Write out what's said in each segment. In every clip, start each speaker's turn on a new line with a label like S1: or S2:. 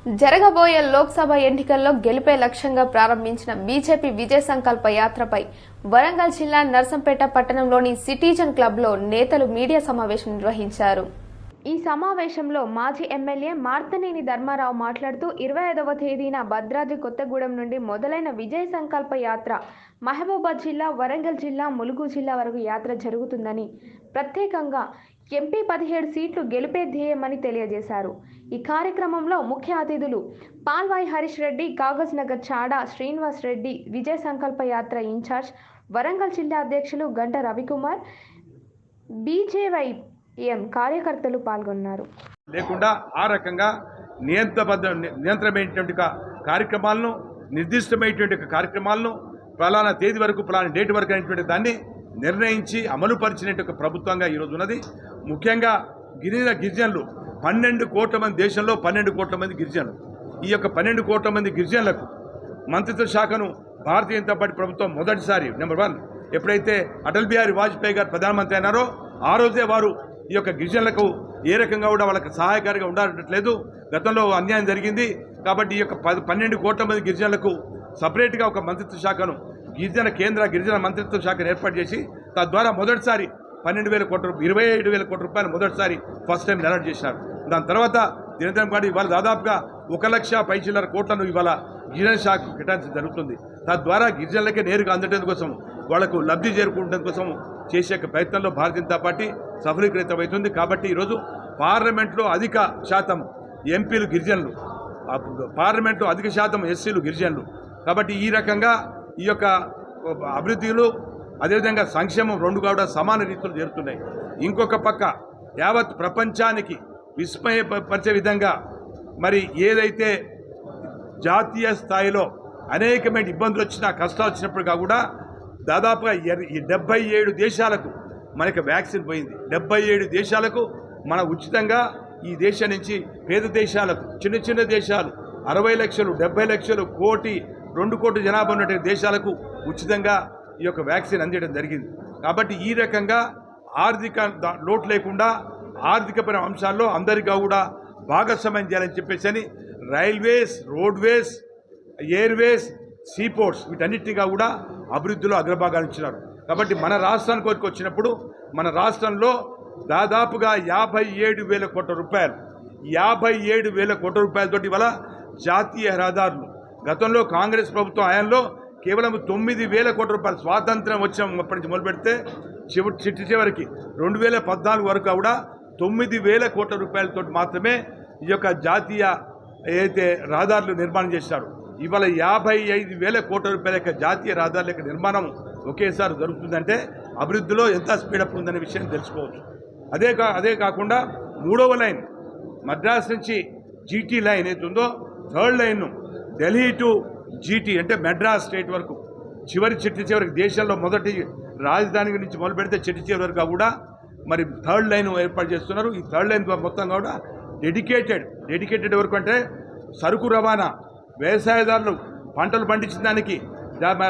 S1: జరగబోయే లోక్సభ ఎన్నికల్లో గెలిపే లక్ష్యంగా ప్రారంభించిన బీజేపీ విజయ సంకల్ప యాత్రపై వరంగల్ జిల్లా నర్సంపేట పట్టణంలోని సిటిజన్ క్లబ్లో నేతలు మీడియా సమావేశం నిర్వహించారు. ఈ సమావేశంలో మాజీ ఎమ్మెల్యే మార్తనేని ధర్మారావు మాట్లాడుతూ 25వ తేదీన భద్రాద్రి కొత్తగూడెం నుండి మొదలైన విజయ సంకల్ప యాత్ర మహబూబాద్ జిల్లా, వరంగల్ జిల్లా, ములుగు జిల్లా వరకు యాత్ర జరుగుతుందని, ప్రత్యేకంగా ఎంపీ 17 సీట్లు గెలిపే ధ్యేయమని తెలియజేశారు. ఈ కార్యక్రమంలో ముఖ్య అతిథులు పాల్వాయి హరీష్ రెడ్డి, కాగజ్ నగర్ చాడా శ్రీనివాస్ రెడ్డి, విజయ సంకల్ప యాత్ర ఇన్ఛార్జ్ వరంగల్ జిల్లా అధ్యక్షులు గంట రవికుమార్, బీజేవైఎం కార్యకర్తలు పాల్గొన్నారు.
S2: లేకుండా ఆ రకంగా నియంత్రమైనటువంటి కార్యక్రమాలను, నిర్దిష్టమైనటువంటి కార్యక్రమాలను ఫలానా తేదీ వరకు, ఫలానా డేట్ వరకు అనేటువంటి దాన్ని నిర్ణయించి అమలు పరిచినటువంటి ప్రభుత్వంగా ఈరోజు ఉన్నది. ముఖ్యంగా గిరిజనులు 12 కోట్ల మంది, దేశంలో 12 కోట్ల మంది గిరిజనులు. ఈ యొక్క 12 కోట్ల మంది గిరిజనులకు మంత్రిత్వ శాఖను భారతీయ జనతా పార్టీ ప్రభుత్వం మొదటిసారి నెంబర్ 1 ఎప్పుడైతే అటల్ బిహారీ వాజ్పేయి గారు ప్రధానమంత్రి అయినారో ఆ రోజే వారు ఈ యొక్క గిరిజనులకు ఏ రకంగా కూడా వాళ్ళకి సహాయకారిగా ఉండట్లేదు. గతంలో అన్యాయం జరిగింది కాబట్టి ఈ యొక్క 12 కోట్ల మంది గిరిజనులకు సపరేట్గా ఒక మంత్రిత్వ శాఖను, గిరిజన మంత్రిత్వ శాఖను ఏర్పాటు చేసి తద్వారా మొదటిసారి 12,000 కోట్ల 27,000 కోట్ల రూపాయలు మొదటిసారి ఫస్ట్ టైం అలాట్ చేశారు. దాని తర్వాత దినదినం పాటు ఇవాళ దాదాపుగా 1,00,000 కోట్లను ఇవాళ గిరిజన శాఖకు కేటాయించడం జరుగుతుంది. తద్వారా గిరిజనులకే నేరుగా అందటం కోసం, వాళ్లకు లబ్ధి చేరుకుంటం కోసం చేసే ప్రయత్నంలో భారతీయ జనతా పార్టీ సఫలీకృతమవుతుంది. కాబట్టి ఈరోజు పార్లమెంట్లో అధిక శాతం ఎంపీలు గిరిజనులు, పార్లమెంట్లో అధిక శాతం ఎస్సీలు గిరిజనులు. కాబట్టి ఈ రకంగా ఈ యొక్క అభివృద్ధిలు అదేవిధంగా సంక్షేమం రెండు కూడా సమాన రీతిలో జరుగుతున్నాయి. ఇంకొక పక్క యావత్ ప్రపంచానికి విస్మయపరిచే విధంగా మరి ఏదైతే జాతీయ స్థాయిలో అనేకమైన ఇబ్బందులు వచ్చినా, కష్టాలు వచ్చినప్పుడు కూడా దాదాపుగా 77 దేశాలకు మనకి వ్యాక్సిన్ పోయింది. 77 దేశాలకు మన ఉచితంగా ఈ దేశం నుంచి పేద దేశాలకు, చిన్న చిన్న దేశాలు 60 లక్షలు, 70 లక్షలు, కోటి, 2 కోట్ల జనాభా ఉన్నటువంటి దేశాలకు ఉచితంగా ఈ యొక్క వ్యాక్సిన్ అందించడం జరిగింది. కాబట్టి ఈ రకంగా ఆర్థిక లోటు లేకుండా ఆర్థికపరమైన అంశాల్లో అందరికీ కూడా భాగస్వామ్యం చేయాలని చెప్పేసి రైల్వేస్, రోడ్వేస్, ఎయిర్వేస్, సీపోర్ట్స్ వీటన్నిటిగా కూడా అభివృద్ధిలో అగ్రభాగాలు ఇచ్చినారు. కాబట్టి మన రాష్ట్రానికి వరకు వచ్చినప్పుడు మన రాష్ట్రంలో దాదాపుగా 57,000 కోట్ల రూపాయలు, 57,000 కోట్ల రూపాయలతోటి ఇవాళ జాతీయ రహదారులు, గతంలో కాంగ్రెస్ ప్రభుత్వం హయాంలో కేవలం 9,000 కోట్ల రూపాయలు, స్వాతంత్రం వచ్చినప్పటి నుంచి మొదలు పెడితే చివరికి 2014 వరకు కూడా 9,000 కోట్ల రూపాయలతో మాత్రమే ఈ యొక్క జాతీయ ఏదైతే రహదారులు నిర్మాణం చేశారు. ఇవాళ 55,000 కోట్ల రూపాయల యొక్క జాతీయ రహదారుల యొక్క నిర్మాణం ఒకేసారి జరుగుతుందంటే అభివృద్ధిలో ఎంత స్పీడప్ ఉందనే విషయం తెలుసుకోవచ్చు. అదే కాకుండా 3వ లైన్ మద్రాస్ నుంచి జీటీ లైన్ ఏతుందో, 3rd లైన్ను ఢిల్లీ టు జీటీ అంటే మెడ్రాస్ స్టేట్ వరకు చివరికి దేశంలో మొదటి రాజధాని నుంచి మొదలు పెడితే చివరి వరకు కూడా మరి 3rd లైన్ ఏర్పాటు చేస్తున్నారు. ఈ 3rd లైన్ మొత్తం కూడా డెడికేటెడ్ వరకు అంటే సరుకు రవాణా, వ్యవసాయదారులు పంటలు పండించిన దానికి,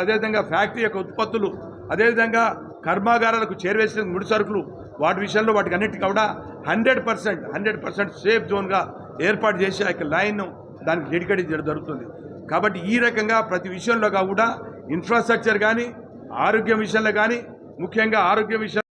S2: అదేవిధంగా ఫ్యాక్టరీ యొక్క ఉత్పత్తులు, అదేవిధంగా కర్మాగారాలకు చేరవేసిన ముడి సరుకులు, వాటి విషయంలో వాటికి అన్నిటికీ కూడా 100% సేఫ్ జోన్గా ఏర్పాటు చేసి ఆ యొక్క లైన్ను దానికి డెడికేట్ చేయడం జరుగుతుంది. కాబట్టి ఈ రకంగా ప్రతి విషయంలో కూడా ఇన్ఫ్రాస్ట్రక్చర్ కానీ, ఆరోగ్యం విషయంలో కానీ, ముఖ్యంగా ఆరోగ్యం విషయంలో